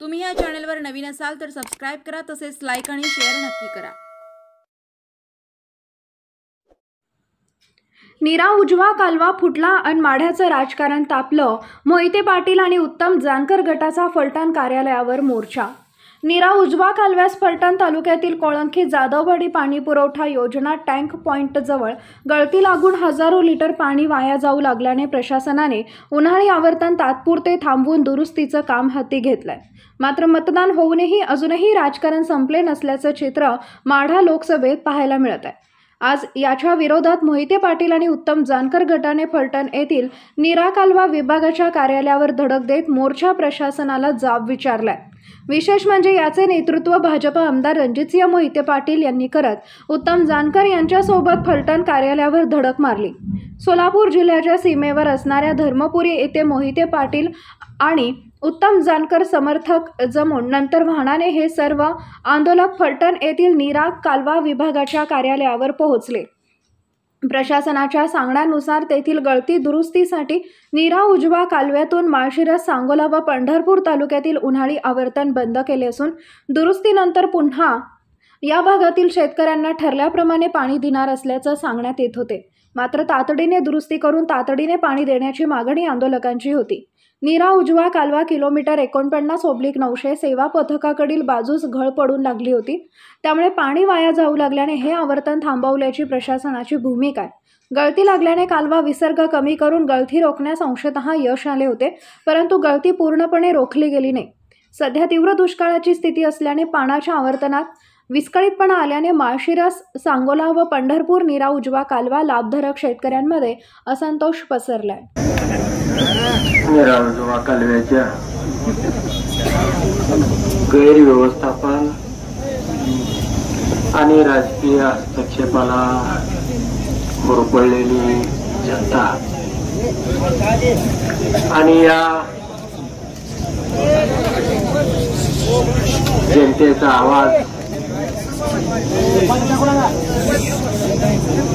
तुम्ही या चॅनलवर नवीन असाल तर सबस्क्राइब करा, तसेच लाईक आणि शेअर नक्की करा। नीरा उजवा कालवा फुटला आणि माढ्याचं राजकारण तापलं। मोहिते पाटील आणि उत्तम जानकर गटाचा फलटण कार्यालयावर मोर्चा। नीरा उजवा कालव्यास फलटण तालुक्यातील कोळंकी जाधववाडी पाणी पुरवठा योजना टँक पॉइंट जवळ गळती लागून हजारो लिटर पाणी वाया जाऊ लागल्याने प्रशासनाने उन्हाळी आवर्तन तात्पुरते थांबवून दुरुस्तीचं काम हाती घेतलंय। मात्र मतदान होऊनही अजूनही राजकारण संपले नसल्याचं चित्र माढा लोकसभेत पाहायला मिळत आहे। आज याच्या विरोधात मोहिते पाटील आणि उत्तम जानकर गटाने फलटण येथील नीरा कालवा विभागाच्या कार्यालयावर धडक देत मोर्चा प्रशासनाला जाब विचारलाय। विशेष म्हणजे याचे नेतृत्व भाजप आमदार रणजितसिंह मोहिते पाटील यांनी करत उत्तम जानकर यांच्यासोबत फलटण कार्यालयावर धडक मारली। सोलापूर जिल्ह्याच्या सीमेवर असणाऱ्या धर्मपुरी येथे मोहिते पाटील आणि उत्तम जानकर समर्थक जमून नंतर वाहनाने हे सर्व आंदोलक फलटण येथील नीरा कालवा विभागाच्या कार्यालयावर पोहोचले। प्रशासनाच्या सांगण्यानुसार तेथील गळती दुरुस्तीसाठी नीरा उजवा कालव्यातून माळशिरस, सांगोला व पंढरपूर तालुक्यातील उन्हाळी आवर्तन बंद केले असून दुरुस्तीनंतर पुन्हा या भागातील शेतकऱ्यांना ठरल्याप्रमाणे पाणी देणार असल्याचं सांगण्यात येत होते। मात्र तातडीने दुरुस्ती करून तातडीने पाणी देण्याची मागणी आंदोलकांची होती। नीरा उजवा कालवा किलोमीटर 49/900 सेवा पथकाकडील बाजूस घळ पडून लागली होती, त्यामुळे पाणी वाया जाऊ लागल्याने हे आवर्तन थांबवल्याची प्रशासनाची भूमिका आहे। गळती लागल्याने कालवा विसर्ग कमी करून गळती रोखण्यास अंशतः यश आले होते, परंतु गळती पूर्णपणे रोखली गेली नाही। सध्या तीव्र दुष्काळाची स्थिती असल्याने पाण्याच्या आवर्तनात विस्कळीतपणा आल्याने माळशिरस, सांगोला व पंढरपूर नीरा उजवा कालवा लाभधारक शेतकऱ्यांमध्ये असंतोष पसरलाय। नीरा उजवा कालव्याच्या गैरव्यवस्थापन आणि राजकीय हस्तक्षेपाला होरपळलेली जनता आणि या जनतेचा आवाज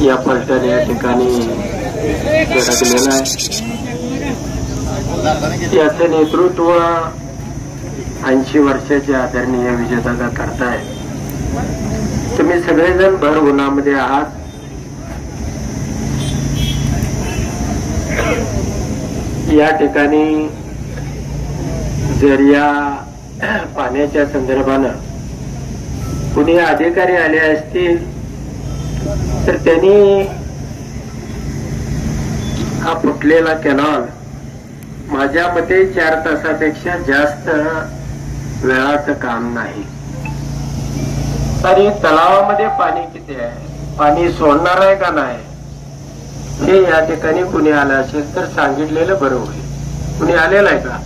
या फलटण या ठिकाणी धडकलेला आहे। याचे नेतृत्व 80 वर्षाचे आदरणीय विजयदादा करताय। तुम्ही सगळेजण भर उन्हामध्ये आहात। या ठिकाणी जर या पाण्याच्या संदर्भानं कुणी अधिकारी आले असतील तर त्यांनी हा फुटलेला कॅनॉल माझ्या मते 4 तासापेक्षा जास्त वेळाचं काम नाही। तरी तलावामध्ये पाणी किती आहे, पाणी सोडणार आहे का नाही, हे या ठिकाणी कुणी आलं असेल तर सांगितलेलं बरं होईल। कुणी आलेलं आहे का?